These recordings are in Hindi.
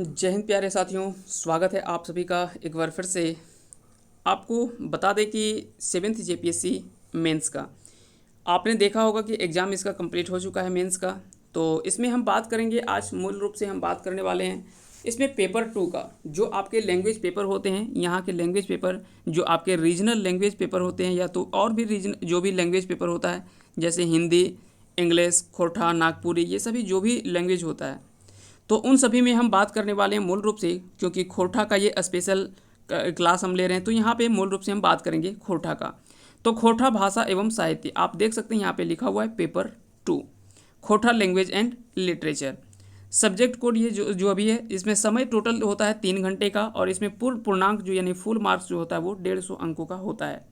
जय हिंद प्यारे साथियों, स्वागत है आप सभी का एक बार फिर से। आपको बता दें कि 7th जेपीएससी मेंस का आपने देखा होगा कि एग्ज़ाम इसका कंप्लीट हो चुका है मेंस का। तो इसमें हम बात करेंगे, आज मूल रूप से हम बात करने वाले हैं इसमें पेपर 2 का। जो आपके लैंग्वेज पेपर होते हैं, यहाँ के लैंग्वेज पेपर जो आपके रीजनल लैंग्वेज पेपर होते हैं, या तो और भी रीजन जो भी लैंग्वेज पेपर होता है, जैसे हिंदी, इंग्लिश, खोरठा, नागपुरी, ये सभी जो भी लैंग्वेज होता है, तो उन सभी में हम बात करने वाले हैं मूल रूप से। क्योंकि खोरठा का ये स्पेशल क्लास हम ले रहे हैं, तो यहाँ पे मूल रूप से हम बात करेंगे खोरठा का। तो खोरठा भाषा एवं साहित्य, आप देख सकते हैं यहाँ पे लिखा हुआ है paper 2, Khortha language and literature. Subject code ये जो अभी है, इसमें समय टोटल होता है 3 घंटे का, और इसमें पूर्णांक जो यानी फुल मार्क्स जो होता है वो 150 अंकों का होता है।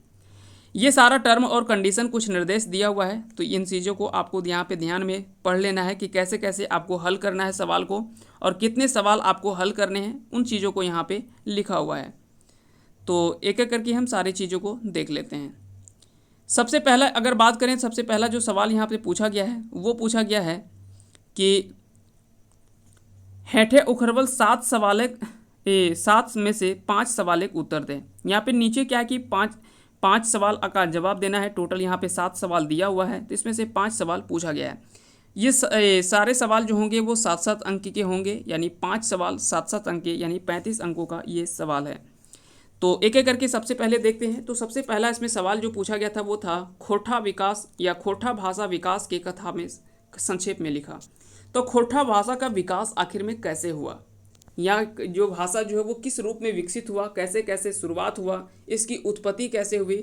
ये सारा टर्म और कंडीशन कुछ निर्देश दिया हुआ है, तो इन चीज़ों को आपको यहाँ पे ध्यान में पढ़ लेना है कि कैसे कैसे आपको हल करना है सवाल को, और कितने सवाल आपको हल करने हैं, उन चीज़ों को यहाँ पे लिखा हुआ है। तो एक एक करके हम सारी चीज़ों को देख लेते हैं। सबसे पहला अगर बात करें, सबसे पहला जो सवाल यहाँ पे पूछा गया है वो पूछा गया है कि हेठे उखरवल 7 में से 5 सवाल एक उत्तर दें। यहाँ पे नीचे क्या है कि पाँच सवाल का जवाब देना है। टोटल यहाँ पे 7 सवाल दिया हुआ है, तो इसमें से 5 सवाल पूछा गया है। ये सारे सवाल जो होंगे वो 7-7 अंक के होंगे, यानी 5 सवाल 7-7 अंक के, यानी 35 अंकों का ये सवाल है। तो एक एक करके सबसे पहले देखते हैं। तो सबसे पहला इसमें सवाल जो पूछा गया था वो था खोरठा विकास या खोरठा भाषा विकास के कथा में संक्षेप में लिखा। तो खोरठा भाषा का विकास आखिर में कैसे हुआ, या जो भाषा जो है वो किस रूप में विकसित हुआ, कैसे कैसे शुरुआत हुआ, इसकी उत्पत्ति कैसे हुई,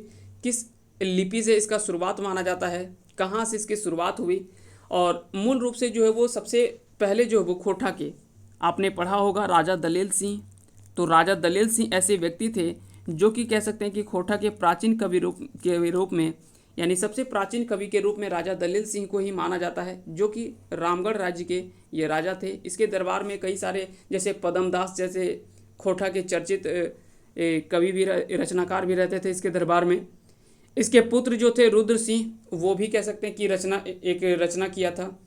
किस लिपि से इसका शुरुआत माना जाता है, कहाँ से इसकी शुरुआत हुई। और मूल रूप से जो है वो सबसे पहले जो है वो खोरठा के आपने पढ़ा होगा राजा दलेल सिंह। तो राजा दलेल सिंह ऐसे व्यक्ति थे जो कि कह सकते हैं कि खोरठा के प्राचीन कवि रूप में, यानी सबसे प्राचीन कवि के रूप में राजा दलेल सिंह को ही माना जाता है, जो कि रामगढ़ राज्य के ये राजा थे। इसके दरबार में कई सारे, जैसे पद्मदास जैसे खोरठा के चर्चित कवि भी, रचनाकार भी रहते थे इसके दरबार में। इसके पुत्र जो थे रुद्र सिंह, वो भी कह सकते हैं कि एक रचना किया था।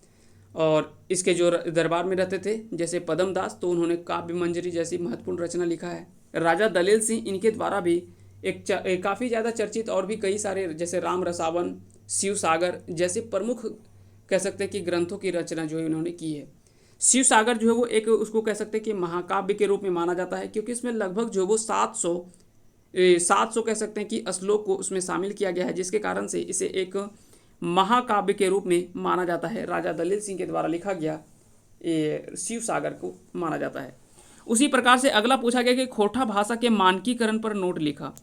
और इसके जो दरबार में रहते थे जैसे पद्मदास, तो उन्होंने काव्य मंजरी जैसी महत्वपूर्ण रचना लिखा है। राजा दलेल सिंह, इनके द्वारा भी एक काफ़ी ज़्यादा चर्चित और भी कई सारे, जैसे राम रसावन, शिव सागर जैसे प्रमुख कह सकते हैं कि ग्रंथों की रचना जो है उन्होंने की है। शिव सागर जो है वो एक, उसको कह सकते हैं कि महाकाव्य के रूप में माना जाता है, क्योंकि इसमें लगभग जो वो 700 कह सकते हैं कि श्लोक को उसमें शामिल किया गया है, जिसके कारण से इसे एक महाकाव्य के रूप में माना जाता है। राजा दलेल सिंह के द्वारा लिखा गया ये शिव सागर को माना जाता है। उसी प्रकार से अगला पूछा गया कि खोरठा भाषा के मानकीकरण पर नोट लिखा।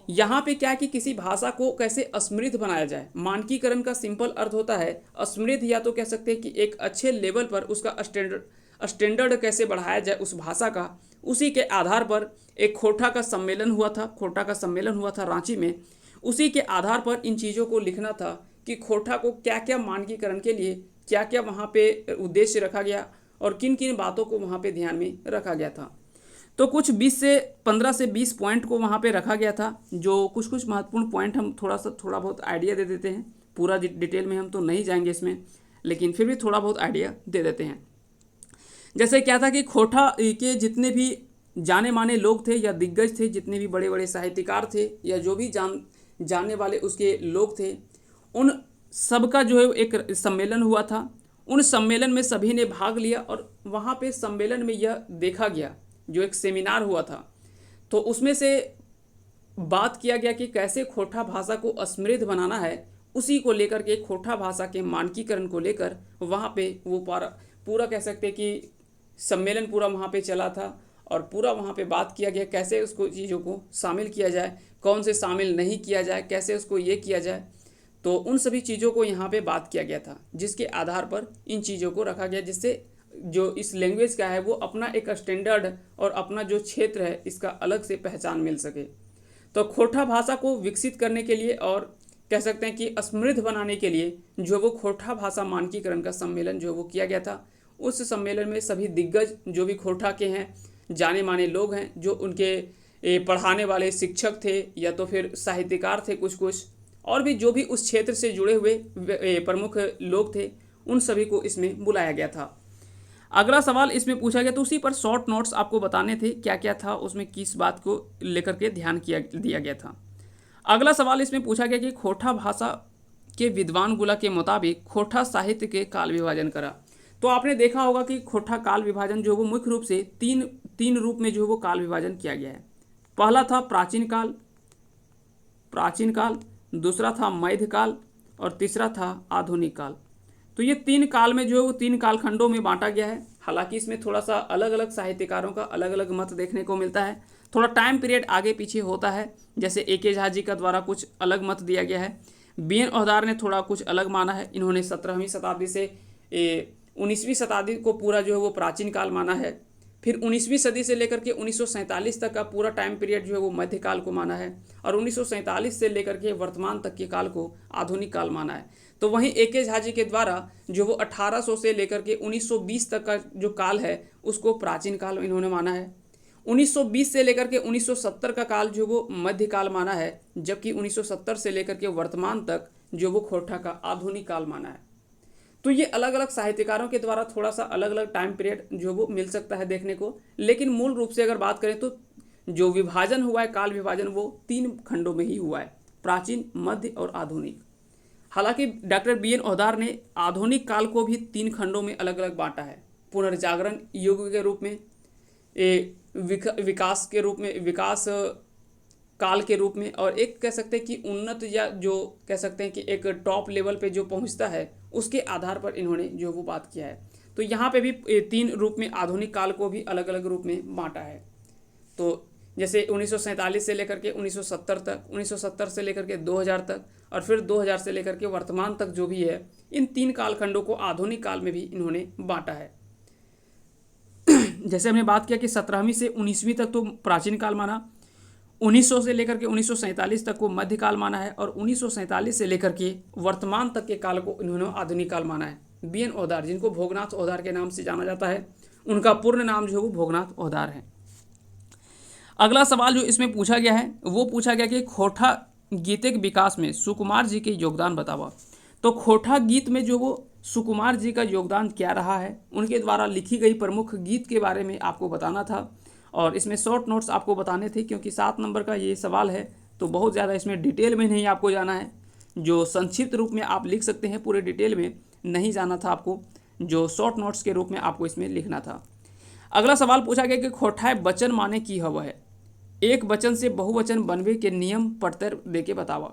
यहाँ पे क्या है कि किसी भाषा को कैसे समृद्ध बनाया जाए। मानकीकरण का सिंपल अर्थ होता है समृद्ध, या तो कह सकते हैं कि एक अच्छे लेवल पर उसका स्टैंडर्ड कैसे बढ़ाया जाए उस भाषा का। उसी के आधार पर एक खोरठा का सम्मेलन हुआ था रांची में। उसी के आधार पर इन चीज़ों को लिखना था कि खोरठा को क्या क्या मानकीकरण के लिए क्या क्या वहाँ पे उद्देश्य रखा गया, और किन किन बातों को वहाँ पे ध्यान में रखा गया था। तो कुछ 15 से 20 पॉइंट को वहाँ पे रखा गया था, जो कुछ महत्वपूर्ण पॉइंट हम थोड़ा बहुत आइडिया दे देते हैं। पूरा डिटेल में हम तो नहीं जाएंगे इसमें, लेकिन फिर भी थोड़ा बहुत आइडिया दे देते हैं। जैसे क्या था कि खोरठा के जितने भी जाने माने लोग थे या दिग्गज थे, जितने भी बड़े बड़े साहित्यकार थे या जो भी जानने वाले उसके लोग थे, उन सबका जो है एक सम्मेलन हुआ था। उन सम्मेलन में सभी ने भाग लिया, और वहाँ पे सम्मेलन में यह देखा गया, जो एक सेमिनार हुआ था, तो उसमें से बात किया गया कि कैसे खोरठा भाषा को समृद्ध बनाना है। उसी को लेकर के खोरठा भाषा के मानकीकरण को लेकर वहाँ पे वो पूरा कह सकते हैं कि सम्मेलन पूरा वहाँ पे चला था, और पूरा वहाँ पे बात किया गया कैसे उसको चीज़ों को शामिल किया जाए, कौन से शामिल नहीं किया जाए, कैसे उसको ये किया जाए। तो उन सभी चीज़ों को यहाँ पे बात किया गया था, जिसके आधार पर इन चीज़ों को रखा गया, जिससे जो इस लैंग्वेज का है वो अपना एक स्टैंडर्ड और अपना जो क्षेत्र है इसका अलग से पहचान मिल सके। तो खोरठा भाषा को विकसित करने के लिए और कह सकते हैं कि समृद्ध बनाने के लिए जो वो खोरठा भाषा मानकीकरण का सम्मेलन जो वो किया गया था। उस सम्मेलन में सभी दिग्गज जो भी खोरठा के हैं, जाने माने लोग हैं, जो उनके पढ़ाने वाले शिक्षक थे या तो फिर साहित्यकार थे, कुछ और भी जो भी उस क्षेत्र से जुड़े हुए प्रमुख लोग थे, उन सभी को इसमें बुलाया गया था। अगला सवाल इसमें पूछा गया, तो उसी पर शॉर्ट नोट्स आपको बताने थे क्या क्या था उसमें, किस बात को लेकर के ध्यान दिया गया था। अगला सवाल इसमें पूछा गया कि खोटा भाषा के विद्वान गुला के मुताबिक खोटा साहित्य के काल विभाजन करा। तो आपने देखा होगा कि खोटा काल विभाजन जो वो मुख्य रूप से तीन रूप में जो वो काल विभाजन किया गया है। पहला था प्राचीन काल, दूसरा था मध्यकाल और तीसरा था आधुनिक काल। तो ये 3 काल में जो है वो 3 कालखंडों में बांटा गया है। हालांकि इसमें थोड़ा सा अलग अलग साहित्यकारों का अलग अलग मत देखने को मिलता है, थोड़ा टाइम पीरियड आगे पीछे होता है। जैसे ए.के. झा जी का द्वारा कुछ अलग मत दिया गया है, बी.एन. ओहदार ने थोड़ा कुछ अलग माना है। इन्होंने 17वीं शताब्दी से 19वीं शताब्दी को पूरा जो है वो प्राचीन काल माना है। फिर 19वीं सदी से लेकर के 1947 तक का पूरा टाइम पीरियड जो है वो मध्यकाल को माना है, और 1947 से लेकर के वर्तमान तक के काल को आधुनिक काल माना है। तो वहीं ए.के. झा जी के द्वारा जो वो 1800 से लेकर के 1920 तक का जो काल है उसको प्राचीन काल इन्होंने माना है। 1920 से लेकर के 1970 का काल जो वो मध्यकाल माना है, जबकि 1970 से लेकर के वर्तमान तक जो वो खोटा का आधुनिक काल माना है। तो ये अलग अलग साहित्यकारों के द्वारा थोड़ा सा अलग अलग टाइम पीरियड जो वो मिल सकता है देखने को, लेकिन मूल रूप से अगर बात करें तो जो विभाजन हुआ है काल विभाजन वो 3 खंडों में ही हुआ है, प्राचीन, मध्य और आधुनिक। हालांकि डॉक्टर बी.एन. ओहदार ने आधुनिक काल को भी 3 खंडों में अलग अलग बांटा है, पुनर्जागरण युग के रूप में, विकास के रूप में, विकास काल के रूप में, और एक कह सकते हैं कि उन्नत या जो कह सकते हैं कि एक टॉप लेवल पे जो पहुंचता है उसके आधार पर इन्होंने जो वो बात किया है। तो यहाँ पे भी 3 रूप में आधुनिक काल को भी अलग अलग रूप में बांटा है। तो जैसे 1947 से लेकर के 1970 तक, 1970 से लेकर के 2000 तक, और फिर 2000 से लेकर के वर्तमान तक जो भी है, इन 3 कालखंडों को आधुनिक काल में भी इन्होंने बांटा है। जैसे हमने बात किया कि 17वीं से 19वीं तक तो प्राचीन काल माना, 1900 से लेकर के 1947 तक को मध्यकाल माना है, और 1947 से लेकर के वर्तमान तक के काल को इन्होंने आधुनिक काल माना है। बी.एन. ओहदार, जिनको भोगनाथ ओहदार के नाम से जाना जाता है, उनका पूर्ण नाम जो है वो भोगनाथ ओहदार है। अगला सवाल जो इसमें पूछा गया है वो पूछा गया कि खोटा गीतिक विकास में सुकुमार जी के योगदान बतावा। तो खोटा गीत में जो वो सुकुमार जी का योगदान क्या रहा है, उनके द्वारा लिखी गई प्रमुख गीत के बारे में आपको बताना था, और इसमें शॉर्ट नोट्स आपको बताने थे। क्योंकि 7 नंबर का ये सवाल है तो बहुत ज़्यादा इसमें डिटेल में नहीं आपको जाना है, जो संक्षिप्त रूप में आप लिख सकते हैं, पूरे डिटेल में नहीं जाना था आपको, जो शॉर्ट नोट्स के रूप में आपको इसमें लिखना था। अगला सवाल पूछा गया कि खोठाए वचन माने की हवा है, एक वचन से बहुवचन बनवे के नियम प्रत्यय दे के बतावा।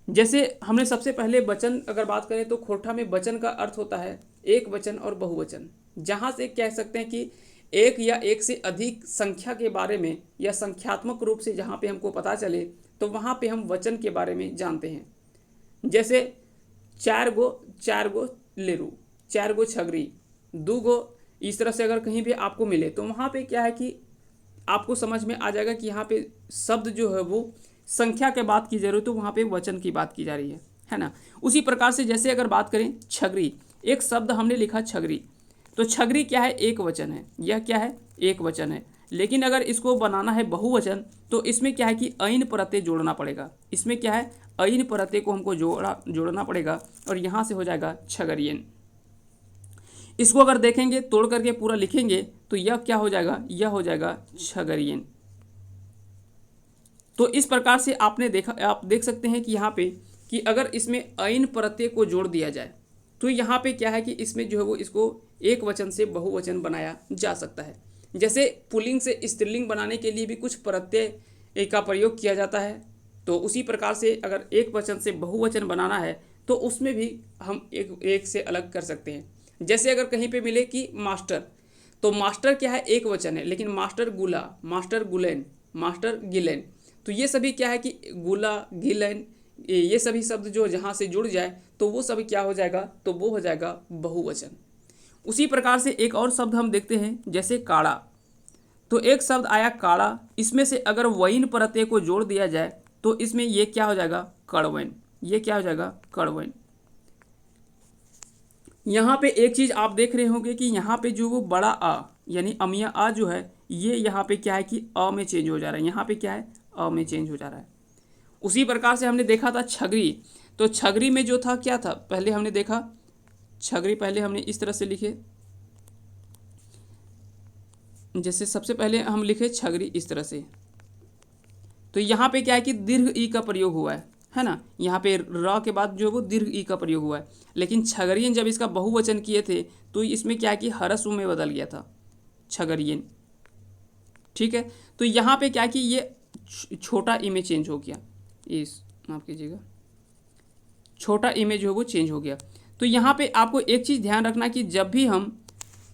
जैसे हमने सबसे पहले वचन अगर बात करें तो खोटा में वचन का अर्थ होता है एक वचन और बहुवचन, जहाँ से कह सकते हैं कि एक या एक से अधिक संख्या के बारे में या संख्यात्मक रूप से जहाँ पे हमको पता चले तो वहाँ पे हम वचन के बारे में जानते हैं। जैसे 4 गो लेरू, 4 गो छगरी, 2 गो, इस तरह से अगर कहीं भी आपको मिले तो वहाँ पे क्या है कि आपको समझ में आ जाएगा कि यहाँ पे शब्द जो है वो संख्या के बात की जा रही है, तो वहाँ पे वचन की बात की जा रही है ना। उसी प्रकार से जैसे अगर बात करें छगरी, एक शब्द हमने लिखा छगरी, तो छगरी क्या है, एक वचन है, यह क्या है, एक वचन है। लेकिन अगर इसको बनाना है बहुवचन तो इसमें क्या है कि ऐन प्रत्यय जोड़ना पड़ेगा, इसमें क्या है, ऐन प्रत्यय को हमको जोड़ना पड़ेगा, और यहाँ से हो जाएगा छगरियन। इसको अगर देखेंगे तोड़ करके पूरा लिखेंगे तो यह क्या हो जाएगा, यह हो जाएगा छगरियन। तो इस प्रकार से आपने देखा, आप देख सकते हैं कि यहाँ पे कि अगर इसमें ऐन प्रत्यय को जोड़ दिया जाए तो यहाँ पे क्या है कि इसमें जो है वो इसको एक वचन से बहुवचन बनाया जा सकता है। जैसे पुल्लिंग से स्त्रीलिंग बनाने के लिए भी कुछ प्रत्यय का प्रयोग किया जाता है, तो उसी प्रकार से अगर एक वचन से बहुवचन बनाना है तो उसमें भी हम एक से अलग कर सकते हैं। जैसे अगर कहीं पे मिले कि मास्टर, तो मास्टर क्या है, एक वचन है, लेकिन मास्टर गुला, मास्टर गुलेन, मास्टर गिलेन, तो ये सभी क्या है कि गुला, गिलेन, ये सभी शब्द जो जहाँ से जुड़ जाए तो वो सभी क्या हो जाएगा, तो वो हो जाएगा बहुवचन। उसी प्रकार से एक और शब्द हम देखते हैं, जैसे काड़ा, तो एक शब्द आया काड़ा, इसमें से अगर वैन प्रत्यय को जोड़ दिया जाए तो इसमें ये क्या हो जाएगा, कड़वैन, ये क्या हो जाएगा, कड़वैन। यहाँ पे एक चीज़ आप देख रहे होंगे कि यहाँ पे जो वो बड़ा आ यानी अमिया आ जो है ये यहाँ पे क्या है कि अ में चेंज हो जा रहा है, यहाँ पे क्या है, अ में चेंज हो जा रहा है। उसी प्रकार से हमने देखा था छगरी, तो छगरी में जो था क्या था, पहले हमने देखा छगरी, पहले हमने इस तरह से लिखे जैसे सबसे पहले हम लिखे छगरी इस तरह से, तो यहाँ पे क्या है कि दीर्घ ई का प्रयोग हुआ है ना, यहाँ पे र के बाद जो है वो दीर्घ ई का प्रयोग हुआ है। लेकिन छगरियन जब इसका बहुवचन किए थे तो इसमें क्या है कि हरस उ में बदल गया था, छगरियन। ठीक है, तो यहाँ पे क्या है कि ये छोटा ई में चेंज हो गया, इस माफ कीजिएगा, छोटा ई में जो है वो चेंज हो गया। तो यहाँ पे आपको एक चीज़ ध्यान रखना कि जब भी हम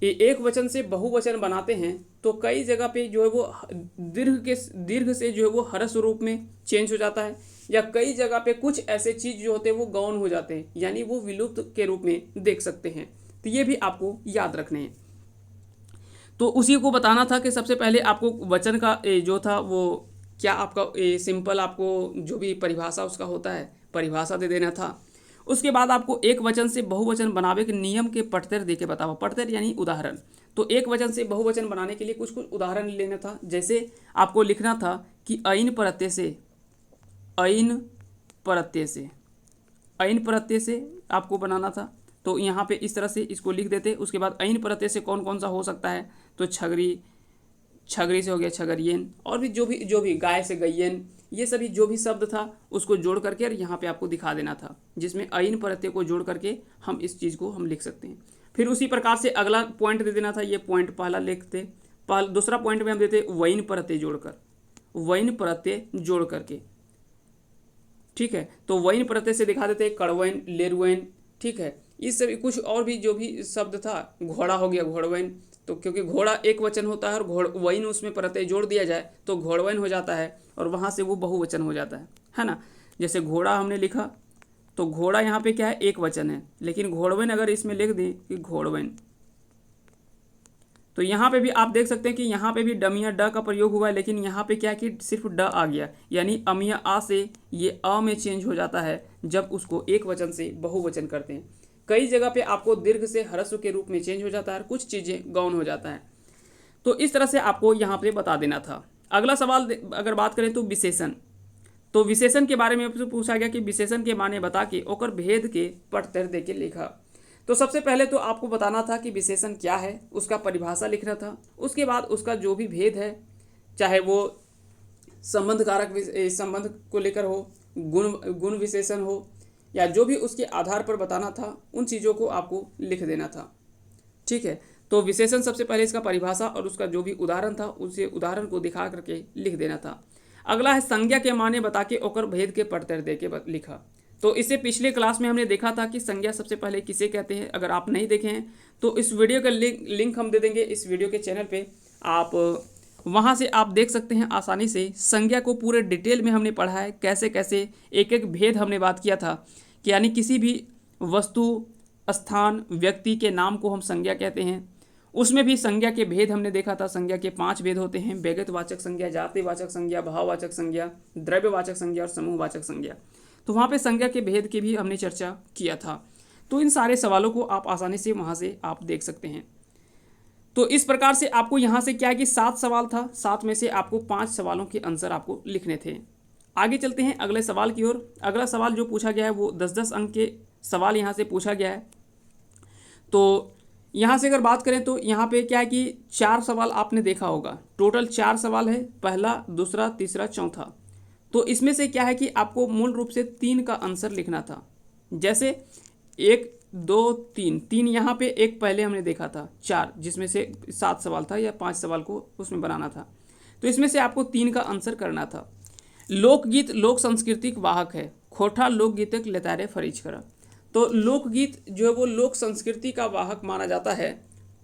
एक वचन से बहुवचन बनाते हैं तो कई जगह पे जो है वो दीर्घ से जो है वो हरस रूप में चेंज हो जाता है, या कई जगह पे कुछ ऐसे चीज़ जो होते हैं वो गौण हो जाते हैं, यानी वो विलुप्त के रूप में देख सकते हैं। तो ये भी आपको याद रखने हैं। तो उसी को बताना था कि सबसे पहले आपको वचन का जो था वो क्या आपका सिंपल आपको जो भी परिभाषा उसका होता है परिभाषा दे देना था। उसके बाद आपको एक वचन से बहुवचन बनावे के नियम के पटतेर दे के बताओ। पटतेर यानी उदाहरण। तो एक वचन से बहुवचन बनाने के लिए कुछ कुछ उदाहरण लेना था। जैसे आपको लिखना था कि ऐन प्रत्यय से, ऐन प्रत्यय से, ऐन प्रत्यय से आपको बनाना था। तो यहाँ पे इस तरह से इसको लिख देते। उसके बाद ऐन प्रत्यय से कौन कौन सा हो सकता है, तो छगरी, छगरी से हो गया छगरियन, और भी जो भी गाय से गैयन, ये सभी जो भी शब्द था उसको जोड़ करके और यहाँ पे आपको दिखा देना था, जिसमें ऐन प्रत्यय को जोड़ करके हम इस चीज़ को हम लिख सकते हैं। फिर उसी प्रकार से अगला पॉइंट दे देना था। ये पॉइंट पहला लिखते, दूसरा पॉइंट में हम देते वैन प्रत्यय जोड़कर, वैन प्रत्यय जोड़ करके। ठीक है, तो वैन प्रत्यय से दिखा देते कड़वैन, लेरवैन। ठीक है, इस सभी कुछ और भी जो भी शब्द था, घोड़ा हो गया घोड़वैन, तो क्योंकि घोड़ा एक वचन होता है और वैन उसमें प्रत्यय जोड़ दिया जाए तो घोड़वैन हो जाता है, और वहाँ से वो बहुवचन हो जाता है ना। जैसे घोड़ा हमने लिखा तो घोड़ा यहाँ पे क्या है, एक वचन है, लेकिन घोड़वैन अगर इसमें लिख दें कि घोड़वैन, तो यहाँ पे भी आप देख सकते हैं कि यहाँ पे भी डमिया ड का प्रयोग हुआ है, लेकिन यहाँ पे क्या है कि सिर्फ ड आ गया, यानी अमिया आ से ये अ में चेंज हो जाता है जब उसको एक वचन से बहुवचन करते हैं। कई जगह पे आपको दीर्घ से ह्रस्व के रूप में चेंज हो जाता है, कुछ चीज़ें गौण हो जाता है। तो इस तरह से आपको यहाँ पे बता देना था। अगला सवाल अगर बात करें तो विशेषण, तो विशेषण के बारे में आपसे पूछा गया कि विशेषण के माने बता के ओकर भेद के पटतेर दे के लिखा। तो सबसे पहले तो आपको बताना था कि विशेषण क्या है, उसका परिभाषा लिखना था। उसके बाद उसका जो भी भेद है, चाहे वो संबंध कारक संबंध को लेकर हो, गुण विशेषण हो, या जो भी उसके आधार पर बताना था, उन चीज़ों को आपको लिख देना था। ठीक है, तो विशेषण सबसे पहले इसका परिभाषा और उसका जो भी उदाहरण था उसे उदाहरण को दिखा करके लिख देना था। अगला है संज्ञा के माने बता के ओकर भेद के पटतेर दे के लिखा। तो इससे पिछले क्लास में हमने देखा था कि संज्ञा सबसे पहले किसे कहते हैं। अगर आप नहीं देखे हैं तो इस वीडियो का लिंक हम दे देंगे इस वीडियो के चैनल पे, आप वहाँ से आप देख सकते हैं आसानी से। संज्ञा को पूरे डिटेल में हमने पढ़ा है, कैसे कैसे एक एक भेद हमने बात किया था कि यानी किसी भी वस्तु, स्थान, व्यक्ति के नाम को हम संज्ञा कहते हैं। उसमें भी संज्ञा के भेद हमने देखा था। संज्ञा के 5 भेद होते हैं, व्यक्तिवाचक संज्ञा, जातिवाचक संज्ञा, भाववाचक संज्ञा, द्रव्यवाचक संज्ञा और समूहवाचक संज्ञा। तो वहाँ पे संज्ञा के भेद की भी हमने चर्चा किया था। तो इन सारे सवालों को आप आसानी से वहाँ से आप देख सकते हैं। तो इस प्रकार से आपको यहाँ से क्या है कि 7 सवाल था, 7 में से आपको 5 सवालों के आंसर आपको लिखने थे। आगे चलते हैं अगले सवाल की ओर। अगला सवाल जो पूछा गया है वो 10-10 अंक के सवाल यहाँ से पूछा गया है। तो यहाँ से अगर बात करें तो यहाँ पे क्या है कि 4 सवाल आपने देखा होगा, टोटल 4 सवाल है, पहला, दूसरा, तीसरा, चौथा। तो इसमें से क्या है कि आपको मूल रूप से 3 का आंसर लिखना था। जैसे 1, 2, 3 यहाँ पे एक पहले हमने देखा था, 4 जिसमें से 7 सवाल था या 5 सवाल को उसमें बनाना था। तो इसमें से आपको 3 का आंसर करना था। लोकगीत लोक संस्कृति वाहक है, खोठा लोकगीतक लेतारे फरीज करा। तो लोकगीत जो है वो लोक संस्कृति का वाहक माना जाता है।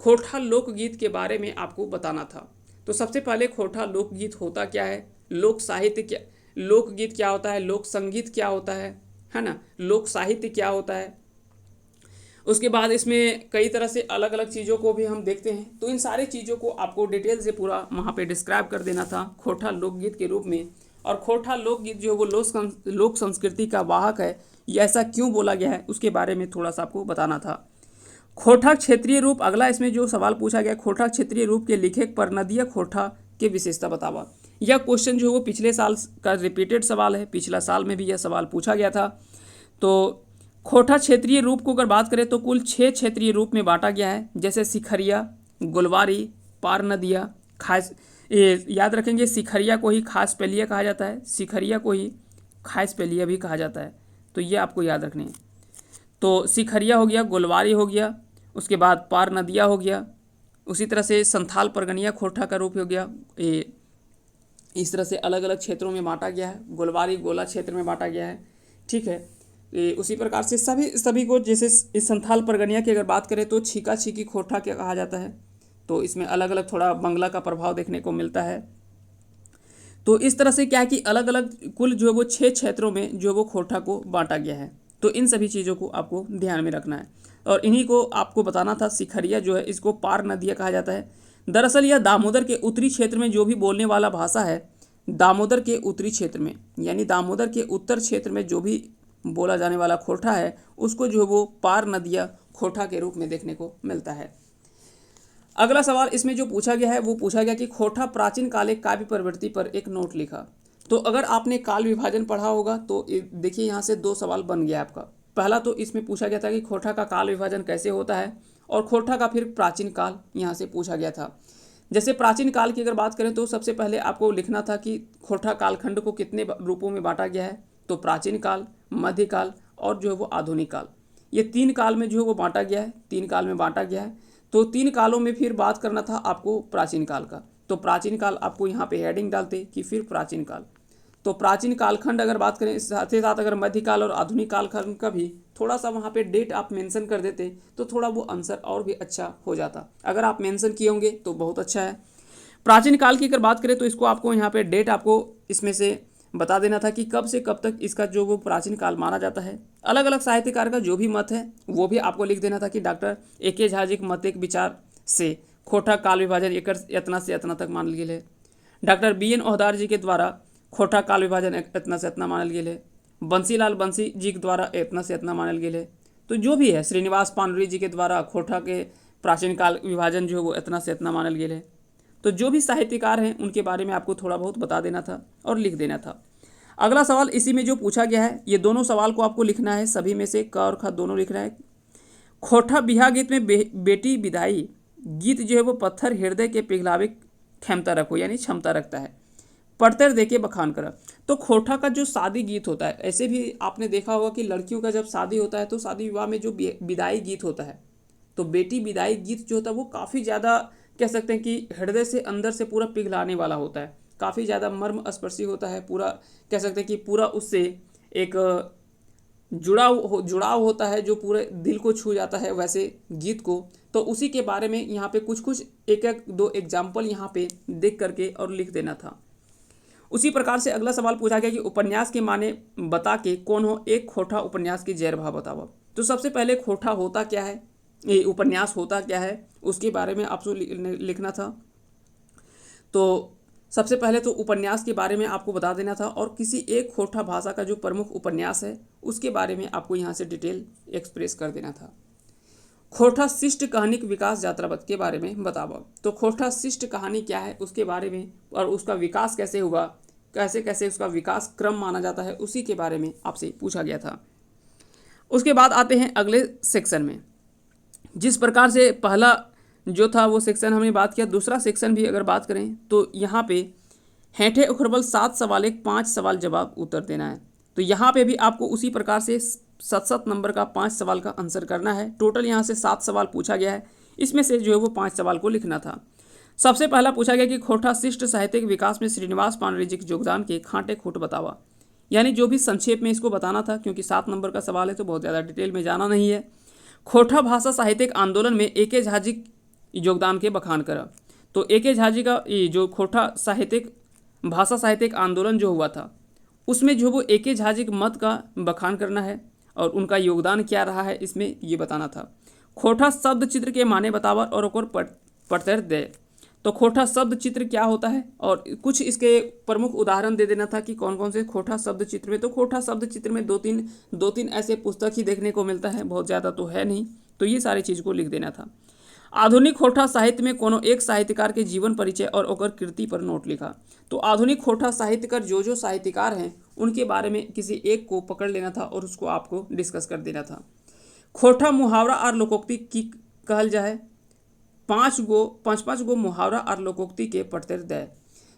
खोठा लोकगीत के बारे में आपको बताना था। तो सबसे पहले खोठा लोकगीत होता क्या है, लोक साहित्य क्या, लोकगीत क्या होता है, लोक संगीत क्या होता है ना, लोक साहित्य क्या होता है। उसके बाद इसमें कई तरह से अलग अलग चीज़ों को भी हम देखते हैं। तो इन सारी चीज़ों को आपको डिटेल से पूरा वहाँ पे डिस्क्राइब कर देना था खोठा लोकगीत के रूप में। और खोठा लोकगीत जो है वो लोक संस्कृति का वाहक है, ये ऐसा क्यों बोला गया है उसके बारे में थोड़ा सा आपको बताना था। खोठा क्षेत्रीय रूप, अगला इसमें जो सवाल पूछा गया, खोठा क्षेत्रीय रूप के लिखे परनदीय खोठा के विशेषता बतावा। यह क्वेश्चन जो है वो पिछले साल का रिपीटेड सवाल है, पिछला साल में भी यह सवाल पूछा गया था। तो खोठा क्षेत्रीय रूप को अगर बात करें तो कुल 6 क्षेत्रीय रूप में बांटा गया है, जैसे शिखरिया, गुलवारी, पार नदिया, खास, ये याद रखेंगे, सिखरिया को ही खास पेलिया कहा जाता है, सिखरिया को ही खास पेलिया भी कहा जाता है, तो ये आपको याद रखने हैं। तो सिखरिया हो गया, गोलवारी हो गया, उसके बाद पार नदिया हो गया, उसी तरह से संथाल परगनिया खोरठा का रूप हो गया। ये इस तरह से अलग अलग क्षेत्रों में बांटा गया है, गोलवारी गोला क्षेत्र में बांटा गया है, ठीक है। ये उसी प्रकार से सभी को, जैसे इस संथाल परगनिया की अगर बात करें तो छीका छीकी खोरठा क्या कहा जाता है, तो इसमें अलग अलग थोड़ा बंगला का प्रभाव देखने को मिलता है। तो इस तरह से क्या है कि अलग अलग कुल जो है वो 6 क्षेत्रों में जो वो खोरठा को बांटा गया है। तो इन सभी चीज़ों को आपको ध्यान में रखना है, और इन्हीं को आपको बताना था। सिखरिया जो है इसको पार नदिया कहा जाता है। दरअसल यह दामोदर के उत्तरी क्षेत्र में जो भी बोलने वाला भाषा है, दामोदर के उत्तरी क्षेत्र में, यानी दामोदर के उत्तर क्षेत्र में जो भी बोला जाने वाला खोरठा है, उसको जो है वो पार नदिया खोरठा के रूप में देखने को मिलता है। अगला सवाल इसमें जो पूछा गया है वो पूछा गया कि खोरठा प्राचीन काल एक काव्य प्रवृत्ति पर एक नोट लिखा। तो अगर आपने काल विभाजन पढ़ा होगा तो देखिए यहाँ से 2 सवाल बन गया आपका। पहला तो इसमें पूछा गया था कि खोरठा का काल विभाजन कैसे होता है, और खोरठा का फिर प्राचीन काल यहाँ से पूछा गया था। जैसे प्राचीन काल की अगर बात करें तो सबसे पहले आपको लिखना था कि खोरठा कालखंड को कितने रूपों में बांटा गया है, तो प्राचीन काल, मध्यकाल और जो है वो आधुनिक काल, ये 3 काल में जो है वो बांटा गया है, 3 काल में बांटा गया है। तो 3 कालों में फिर बात करना था आपको प्राचीन काल का, तो प्राचीन काल आपको यहाँ पे हेडिंग डालते कि फिर प्राचीन काल। तो प्राचीन कालखंड अगर बात करें, साथ ही साथ अगर मध्यकाल और आधुनिक कालखंड का भी थोड़ा सा वहाँ पे डेट आप मेंशन कर देते तो थोड़ा वो आंसर और भी अच्छा हो जाता। अगर आप मेंशन किए होंगे तो बहुत अच्छा है। प्राचीन काल की अगर बात करें तो इसको आपको यहाँ पे डेट आपको इसमें से बता देना था कि कब से कब तक इसका जो वो प्राचीन काल माना जाता है। अलग अलग साहित्यकार का जो भी मत है वो भी आपको लिख देना था कि डॉक्टर ए.के. झा जी के मत एक विचार से खोरठा काल विभाजन एकर इतना से इतना तक मानल गेल है। Doctor BN. ओहदार जी के द्वारा खोरठा काल विभाजन इतना से इतना मानल गेल है। बंसीलाल बंसी जी के द्वारा इतना से इतना मानल गेल है। तो जो भी है, श्रीनिवास पानरी जी के द्वारा खोरठा के प्राचीन काल विभाजन जो है वो इतना से इतना मानल गेल है। तो जो भी साहित्यकार हैं उनके बारे में आपको थोड़ा बहुत बता देना था और लिख देना था। अगला सवाल इसी में जो पूछा गया है, ये दोनों सवाल को आपको लिखना है, सभी में से क और ख दोनों लिखना है। खोरठा बिहा गीत में बेटी विदाई गीत जो है वो पत्थर हृदय के पिघलावे क्षमता रखो, यानी क्षमता रखता है, पड़तर दे के बखान करा। तो खोरठा का जो शादी गीत होता है, ऐसे भी आपने देखा होगा कि लड़कियों का जब शादी होता है तो शादी विवाह में जो विदाई गीत होता है, तो बेटी विदाई गीत जो होता है वो काफ़ी ज़्यादा कह सकते हैं कि हृदय से अंदर से पूरा पिघलाने वाला होता है, काफ़ी ज़्यादा मर्म स्पर्शी होता है, पूरा कह सकते हैं कि पूरा उससे एक जुड़ाव होता है जो पूरे दिल को छू जाता है वैसे गीत को। तो उसी के बारे में यहाँ पे कुछ कुछ एक दो एग्जाम्पल यहाँ पे देख करके और लिख देना था। उसी प्रकार से अगला सवाल पूछा गया कि उपन्यास के माने बता के कौन हो एक खोरठा उपन्यास की जैर भाव बताओ। तो सबसे पहले खोरठा होता क्या है, ये उपन्यास होता क्या है, उसके बारे में आपको लिखना था। तो सबसे पहले तो उपन्यास के बारे में आपको बता देना था, और किसी एक खोरठा भाषा का जो प्रमुख उपन्यास है उसके बारे में आपको यहाँ से डिटेल एक्सप्रेस कर देना था। खोरठा शिष्ट कहानी विकास यात्रावत के बारे में बताओ। तो खोरठा शिष्ट कहानी क्या है उसके बारे में, और उसका विकास कैसे हुआ, कैसे कैसे उसका विकास क्रम माना जाता है, उसी के बारे में आपसे पूछा गया था। उसके बाद आते हैं अगले सेक्शन में। जिस प्रकार से पहला जो था वो सेक्शन हमने बात किया, दूसरा सेक्शन भी अगर बात करें तो यहाँ पे हेठे उखरबल 7 सवाल एक 5 सवाल जवाब उत्तर देना है। तो यहाँ पे भी आपको उसी प्रकार से 7 नंबर का 5 सवाल का आंसर करना है। टोटल यहाँ से 7 सवाल पूछा गया है, इसमें से जो है वो 5 सवाल को लिखना था। सबसे पहला पूछा गया कि खोरठा शिष्ट साहित्य के विकास में श्रीनिवास पानरे जी के योगदान के खांटे खूट बतावा, यानी जो भी संक्षेप में इसको बताना था, क्योंकि 7 नंबर का सवाल है तो बहुत ज़्यादा डिटेल में जाना नहीं है। खोरठा भाषा साहित्यिक आंदोलन में ए.के. झा जी योगदान के बखान करा। तो ए.के. झा जी का जो खोरठा साहित्यिक भाषा साहित्यिक आंदोलन जो हुआ था उसमें जो वो ए.के. झा जी के मत का बखान करना है, और उनका योगदान क्या रहा है इसमें ये बताना था। खोरठा शब्द चित्र के माने बतावा और ओकर पड़तर दे। तो खोरठा शब्द चित्र क्या होता है और कुछ इसके प्रमुख उदाहरण दे देना था कि कौन कौन से खोरठा शब्द चित्र में। तो खोरठा शब्द चित्र में दो तीन ऐसे पुस्तक ही देखने को मिलता है, बहुत ज़्यादा तो है नहीं, तो ये सारी चीज़ को लिख देना था। आधुनिक खोरठा साहित्य में कोनो एक साहित्यकार के जीवन परिचय और ओकर कृति पर नोट लिखा। तो आधुनिक खोरठा साहित्यकार जो साहित्यकार हैं उनके बारे में किसी एक को पकड़ लेना था और उसको आपको डिस्कस कर देना था। खोरठा मुहावरा और लोकोक्ति की कहल जाए। पाँच पाँच गो मुहावरा और लोकोक्ति के पढ़ते दे।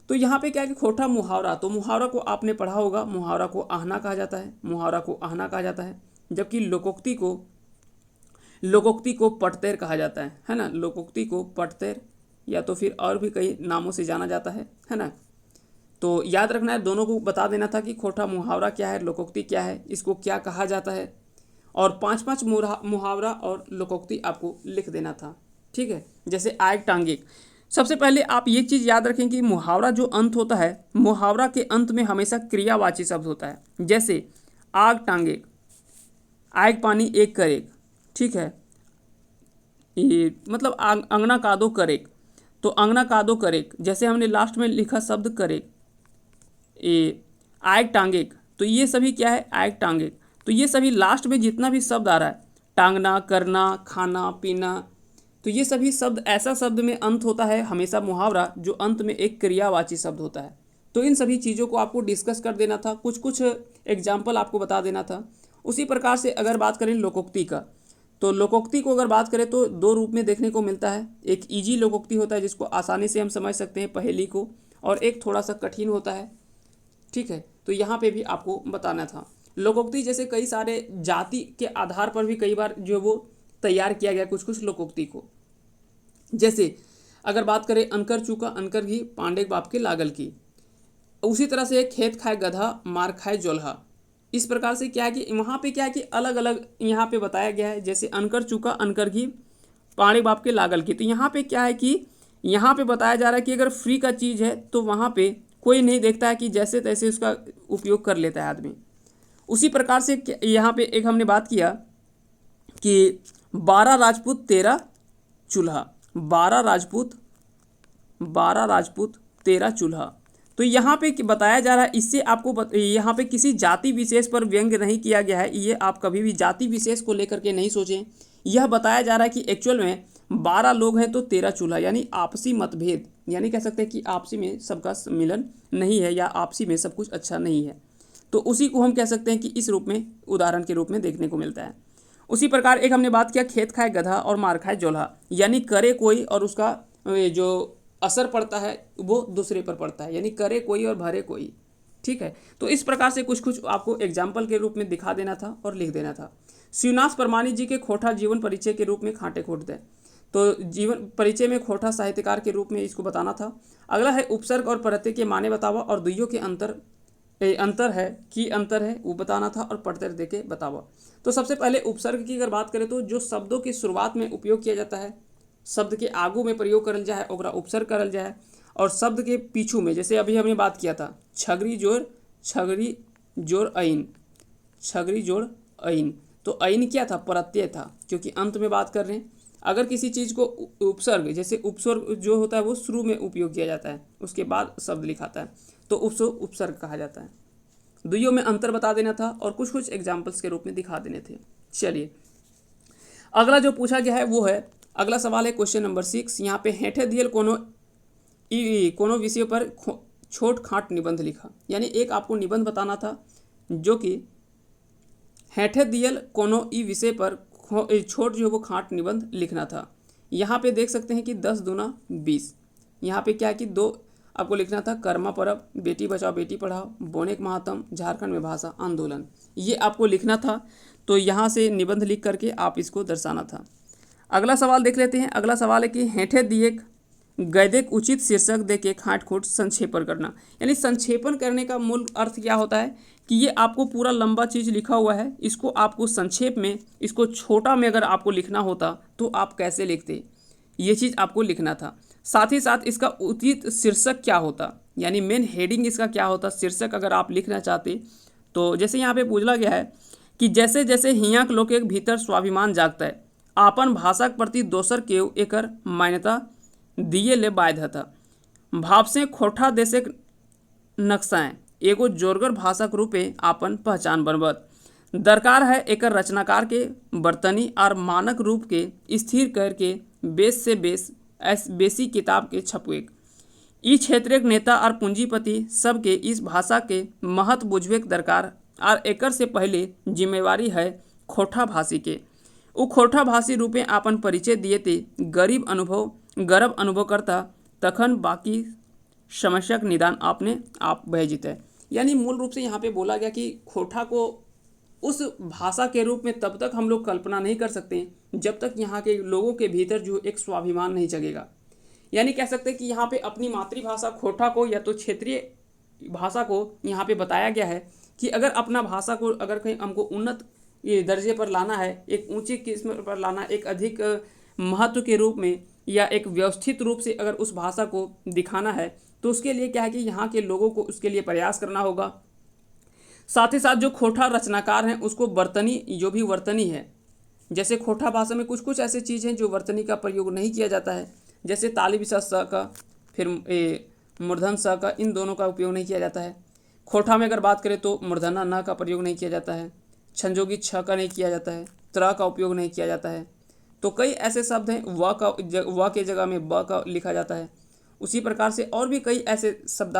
तो यहाँ पे क्या है कि खोटा मुहावरा, तो मुहावरा को आपने पढ़ा होगा, मुहावरा को आहना कहा जाता है, मुहावरा को आहना कहा जाता है, जबकि लोकोक्ति को पटतेर कहा जाता है ना। लोकोक्ति को पटतेर या तो फिर और भी कई नामों से जाना जाता है ना। तो याद रखना है, दोनों को बता देना था कि खोटा मुहावरा क्या है, लोकोक्ति क्या है, इसको क्या कहा जाता है, और पाँच पाँच मुहावरा और लोकोक्ति आपको लिख देना था। ठीक है, जैसे आग टांगिक। सबसे पहले आप ये चीज़ याद रखें कि मुहावरा जो अंत होता है, मुहावरा के अंत में हमेशा क्रियावाची शब्द होता है। जैसे आग टांगिक, आग पानी एक करेक, ठीक है, ये मतलब अंगना कादो करेक, तो अंगना कादो करेक, जैसे हमने लास्ट में लिखा शब्द करेक, ये आग टांगिक, तो ये सभी क्या है, आग टांगिक। तो ये सभी लास्ट में जितना भी शब्द आ रहा है, टांगना, करना, खाना, पीना, तो ये सभी शब्द ऐसा शब्द में अंत होता है हमेशा मुहावरा जो अंत में एक क्रियावाची शब्द होता है। तो इन सभी चीज़ों को आपको डिस्कस कर देना था, कुछ कुछ एग्जाम्पल आपको बता देना था। उसी प्रकार से अगर बात करें लोकोक्ति का, तो लोकोक्ति को अगर बात करें तो दो रूप में देखने को मिलता है। एक इजी लोकोक्ति होता है जिसको आसानी से हम समझ सकते हैं पहेली को, और एक थोड़ा सा कठिन होता है। ठीक है, तो यहाँ पे भी आपको बताना था। लोकोक्ति जैसे कई सारे जाति के आधार पर भी कई बार जो वो तैयार किया गया कुछ कुछ लोकोक्ति को। जैसे अगर बात करें अनकर चूका अनकर घी, पांडे बाप के लागल की। उसी तरह से खेत खाए गधा, मार खाए जोल्हा। इस प्रकार से क्या है कि वहाँ पे क्या है कि अलग अलग यहाँ पे बताया गया है। जैसे अनकर चूका अनकर घी, पांडे बाप के लागल की, तो यहाँ पे क्या है कि यहाँ पे बताया जा रहा है कि अगर फ्री का चीज़ है तो वहाँ पे कोई नहीं देखता है कि जैसे तैसे उसका उपयोग कर लेता है आदमी। उसी प्रकार से यहाँ पे एक हमने बात किया कि 12 राजपूत 13 चूल्हा, 12 राजपूत 13 चूल्हा। तो यहाँ पे बताया जा रहा है, इससे आपको यहाँ पे किसी जाति विशेष पर व्यंग्य नहीं किया गया है। ये आप कभी भी जाति विशेष को लेकर के नहीं सोचें। यह बताया जा रहा है कि एक्चुअल में 12 लोग हैं तो 13 चूल्हा, यानी आपसी मतभेद, यानी कह सकते हैं कि आपसी में सबका मिलन नहीं है या आपसी में सब कुछ अच्छा नहीं है। तो उसी को हम कह सकते हैं कि इस रूप में उदाहरण के रूप में देखने को मिलता है। उसी प्रकार एक हमने बात किया खेत खाए गधा और मार खाए जोल्हा, यानी करे कोई और उसका जो असर पड़ता है वो दूसरे पर पड़ता है, यानी करे कोई और भरे कोई। ठीक है, तो इस प्रकार से कुछ कुछ आपको एग्जाम्पल के रूप में दिखा देना था और लिख देना था। शिवनाथ परमानी जी के खोटा जीवन परिचय के रूप में खाटे खोट दे, तो जीवन परिचय में खोटा साहित्यकार के रूप में इसको बताना था। अगला है उपसर्ग और प्रत्यय के माने बतावा और दुइयों के अंतर है वो बताना था, और पढ़ते दे के बतावा। तो सबसे पहले उपसर्ग की अगर बात करें तो जो शब्दों की शुरुआत में उपयोग किया जाता है, शब्द के आगू में प्रयोग करल जाए ओकरा उपसर्ग करल जाए, और शब्द के पीछू में, जैसे अभी हमने बात किया था छगरी जोड़ ऐन, छगरी जोड़ ऐन, तो ऐन क्या था, प्रत्यय था, क्योंकि अंत में बात कर रहे हैं। अगर किसी चीज़ को उपसर्ग, जैसे उपसर्ग जो होता है वो शुरू में उपयोग किया जाता है, उसके बाद शब्द लिखाता है, तो उसको उपसर्ग कहा जाता है। दुइयों में अंतर बता देना था और कुछ कुछ एग्जाम्पल्स के रूप में दिखा देने थे। चलिए अगला जो पूछा गया है वो है, अगला सवाल है क्वेश्चन नंबर 6। यहाँ पे हेठे दियल कोनो विषय पर छोट खाट निबंध लिखा, यानी एक आपको निबंध बताना था जो कि हेठे दियल कोनो ई विषय पर छोट जो वो खाट निबंध लिखना था। यहाँ पे देख सकते हैं कि 10 दूना 20। यहाँ पे क्या है कि 2 आपको लिखना था, कर्मा परब, बेटी बचाओ बेटी पढ़ाओ, बोनेक महात्म, झारखंड में भाषा आंदोलन, ये आपको लिखना था। तो यहाँ से निबंध लिख करके आप इसको दर्शाना था। अगला सवाल देख लेते हैं। अगला सवाल है कि हेठे दिए गद्यक उचित शीर्षक दे के खाट खोट संक्षेपण करना, यानी संक्षेपण करने का मूल अर्थ क्या होता है कि ये आपको पूरा लंबा चीज़ लिखा हुआ है, इसको आपको संक्षेप में, इसको छोटा में अगर आपको लिखना होता तो आप कैसे लिखते, ये चीज़ आपको लिखना था। साथ ही साथ इसका उचित शीर्षक क्या होता, यानी मेन हेडिंग इसका क्या होता, शीर्षक अगर आप लिखना चाहते तो जैसे यहाँ पे पूछा गया है कि जैसे जैसे हियाँ के लोग के भीतर स्वाभिमान जागता है, आपन भाषा के प्रति दोसर के एकर मान्यता दिए ले बाध्य था। भाव से खोठा देशे नक्शाएं एगो जोरगर भाषा के रूपे आपन पहचान बनबत दरकार है। एकर रचनाकार के बर्तनी और मानक रूप के स्थिर करके बेस से बेसी किताब के छपवेक। ई क्षेत्र के नेता और पूंजीपति सबके इस भाषा के महत्व बुझवेक दरकार, और एकर से पहले जिम्मेवारी है खोठा भाषी के। उ खोठा भाषी रूपे आपन परिचय दिए ते गरीब अनुभव गर्व अनुभव करता तखन बाकी समस्याक निदान आपने आप भयजित है। यानी मूल रूप से यहाँ पे बोला गया कि खोटा को उस भाषा के रूप में तब तक हम लोग कल्पना नहीं कर सकते जब तक यहाँ के लोगों के भीतर जो एक स्वाभिमान नहीं जगेगा। यानी कह सकते हैं कि यहाँ पे अपनी मातृभाषा खोटा को या तो क्षेत्रीय भाषा को यहाँ पे बताया गया है कि अगर अपना भाषा को अगर कहीं हमको उन्नत ये दर्जे पर लाना है, एक ऊंची किस्म पर लाना, एक अधिक महत्व के रूप में या एक व्यवस्थित रूप से अगर उस भाषा को दिखाना है तो उसके लिए क्या है कि यहाँ के लोगों को उसके लिए प्रयास करना होगा। साथ ही साथ जो खोटा रचनाकार हैं उसको वर्तनी, जो भी वर्तनी है, जैसे खोटा भाषा में कुछ कुछ ऐसे चीज़ हैं जो वर्तनी का प्रयोग नहीं किया जाता है, जैसे ताली विशेष स का, फिर मूर्धन स का, इन दोनों का उपयोग नहीं किया जाता है। खोटा में अगर बात करें तो मूर्धना न का प्रयोग नहीं किया जाता है, छंजोगी छ का नहीं किया जाता है, त्र का उपयोग नहीं किया जाता है। तो कई ऐसे शब्द हैं व के जगह में ब का लिखा जाता है। उसी प्रकार से और भी कई ऐसे शब्द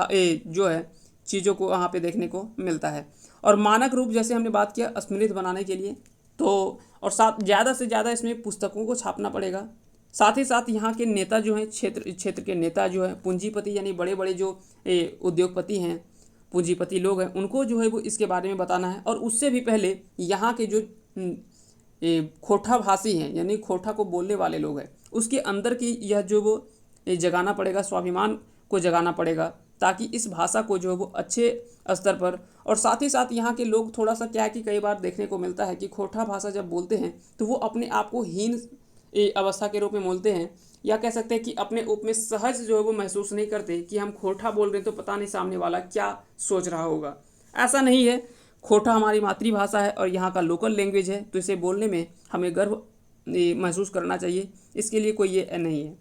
जो है चीज़ों को वहाँ पे देखने को मिलता है। और मानक रूप जैसे हमने बात किया स्मृत बनाने के लिए, तो और साथ ज़्यादा से ज़्यादा इसमें पुस्तकों को छापना पड़ेगा। साथ ही साथ यहाँ के नेता जो हैं, क्षेत्र के नेता जो हैं, पूंजीपति यानी बड़े बड़े जो उद्योगपति हैं, पूंजीपति लोग हैं, उनको जो है वो इसके बारे में बताना है। और उससे भी पहले यहाँ के जो खोटा भाषी हैं यानी खोटा को बोलने वाले लोग हैं, उसके अंदर की यह जो वो जगाना पड़ेगा, स्वाभिमान को जगाना पड़ेगा, ताकि इस भाषा को जो है वो अच्छे स्तर पर। और साथ ही साथ यहाँ के लोग थोड़ा सा क्या है कि कई बार देखने को मिलता है कि खोटा भाषा जब बोलते हैं तो वो अपने आप को हीन अवस्था के रूप में बोलते हैं, या कह सकते हैं कि अपने ऊप में सहज जो है वो महसूस नहीं करते कि हम खोटा बोल रहे हैं तो पता नहीं सामने वाला क्या सोच रहा होगा। ऐसा नहीं है, खोटा हमारी मातृभाषा है और यहाँ का लोकल लैंग्वेज है, तो इसे बोलने में हमें गर्व महसूस करना चाहिए, इसके लिए कोई ये नहीं है।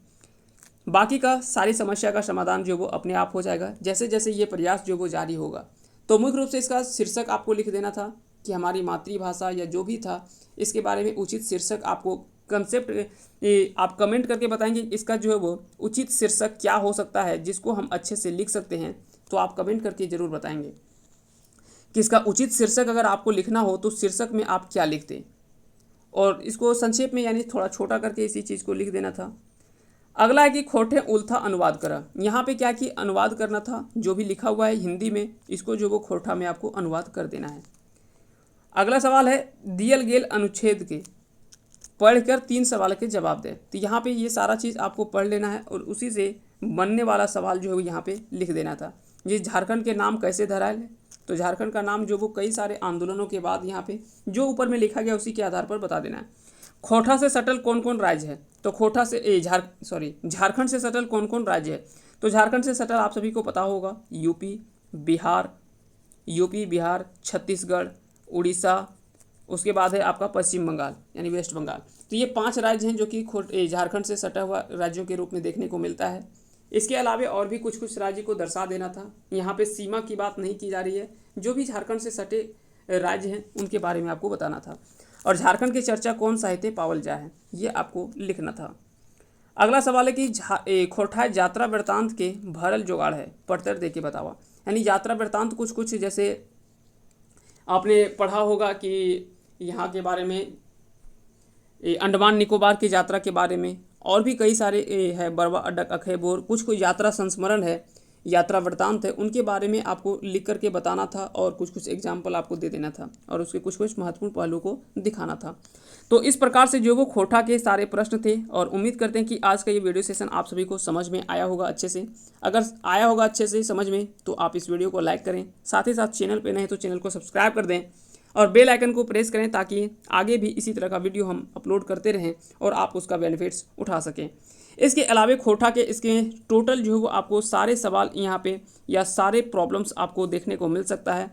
बाकी का सारी समस्या का समाधान जो वो अपने आप हो जाएगा जैसे जैसे ये प्रयास जो वो जारी होगा। तो मुख्य रूप से इसका शीर्षक आपको लिख देना था कि हमारी मातृभाषा या जो भी था इसके बारे में उचित शीर्षक आपको कंसेप्ट आप कमेंट करके बताएंगे इसका जो है वो उचित शीर्षक क्या हो सकता है जिसको हम अच्छे से लिख सकते हैं। तो आप कमेंट करके ज़रूर बताएंगे कि इसका उचित शीर्षक अगर आपको लिखना हो तो शीर्षक में आप क्या लिखते, और इसको संक्षेप में यानी थोड़ा छोटा करके इसी चीज़ को लिख देना था। अगला है कि खोटे उल्था अनुवाद करा। यहाँ पे क्या कि अनुवाद करना था, जो भी लिखा हुआ है हिंदी में इसको जो वो खोटा में आपको अनुवाद कर देना है। अगला सवाल है दियल गेल अनुच्छेद के पढ़कर 3 सवाल के जवाब दें। तो यहाँ पे ये सारा चीज़ आपको पढ़ लेना है और उसी से बनने वाला सवाल जो है यहाँ पे लिख देना था। ये झारखंड के नाम कैसे धरायल है, तो झारखंड का नाम जो वो कई सारे आंदोलनों के बाद यहाँ पे जो ऊपर में लिखा गया उसी के आधार पर बता देना है। खोटा से सटल कौन कौन राज्य है, तो खोटा से झारखंड से सटल कौन कौन राज्य है, तो झारखंड से सटल आप सभी को पता होगा यूपी बिहार, छत्तीसगढ़, उड़ीसा, उसके बाद है आपका पश्चिम बंगाल यानी वेस्ट बंगाल। तो ये 5 राज्य हैं जो कि झारखंड से सटा हुआ राज्यों के रूप में देखने को मिलता है। इसके अलावा और भी कुछ कुछ राज्य को दर्शा देना था। यहाँ पे सीमा की बात नहीं की जा रही है, जो भी झारखंड से सटे राज्य हैं उनके बारे में आपको बताना था। और झारखंड की चर्चा कौन साहित्य पावल जा है, ये आपको लिखना था। अगला सवाल है कि खोटा यात्रा वृत्तांत के भरल जोगाड़ है, पढ़तर दे के बतावा। यानी यात्रा वृत्तांत कुछ कुछ जैसे आपने पढ़ा होगा कि यहाँ के बारे में अंडमान निकोबार की यात्रा के बारे में, और भी कई सारे है बरवा अड्डक अखैबोर, कुछ कोई यात्रा संस्मरण है, यात्रा वृत्तांत है, उनके बारे में आपको लिख करके बताना था और कुछ कुछ एग्जाम्पल आपको दे देना था और उसके कुछ कुछ महत्वपूर्ण पहलू को दिखाना था। तो इस प्रकार से जो वो खोटा के सारे प्रश्न थे, और उम्मीद करते हैं कि आज का ये वीडियो सेशन आप सभी को समझ में आया होगा अच्छे से। अगर आया होगा अच्छे से समझ में तो आप इस वीडियो को लाइक करें, साथ ही साथ चैनल पर नए तो चैनल को सब्सक्राइब कर दें और बेल आइकन को प्रेस करें ताकि आगे भी इसी तरह का वीडियो हम अपलोड करते रहें और आप उसका बेनिफिट्स उठा सकें। इसके अलावा खोटा के इसके टोटल जो है वो आपको सारे सवाल यहाँ पे या सारे प्रॉब्लम्स आपको देखने को मिल सकता है,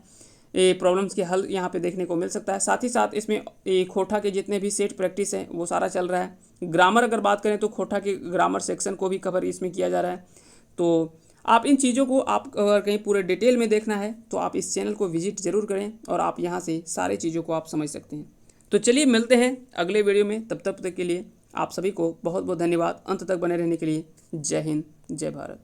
प्रॉब्लम्स के हल यहाँ पे देखने को मिल सकता है। साथ ही साथ इसमें खोटा के जितने भी सेट प्रैक्टिस हैं वो सारा चल रहा है। ग्रामर अगर बात करें तो खोटा के ग्रामर सेक्शन को भी कवर इसमें किया जा रहा है। तो आप इन चीज़ों को आप अगर कहीं पूरे डिटेल में देखना है तो आप इस चैनल को विजिट ज़रूर करें और आप यहाँ से सारी चीज़ों को आप समझ सकते हैं। तो चलिए मिलते हैं अगले वीडियो में, तब तक के लिए आप सभी को बहुत बहुत धन्यवाद। अंत तक बने रहने के लिए जय हिंद, जय भारत।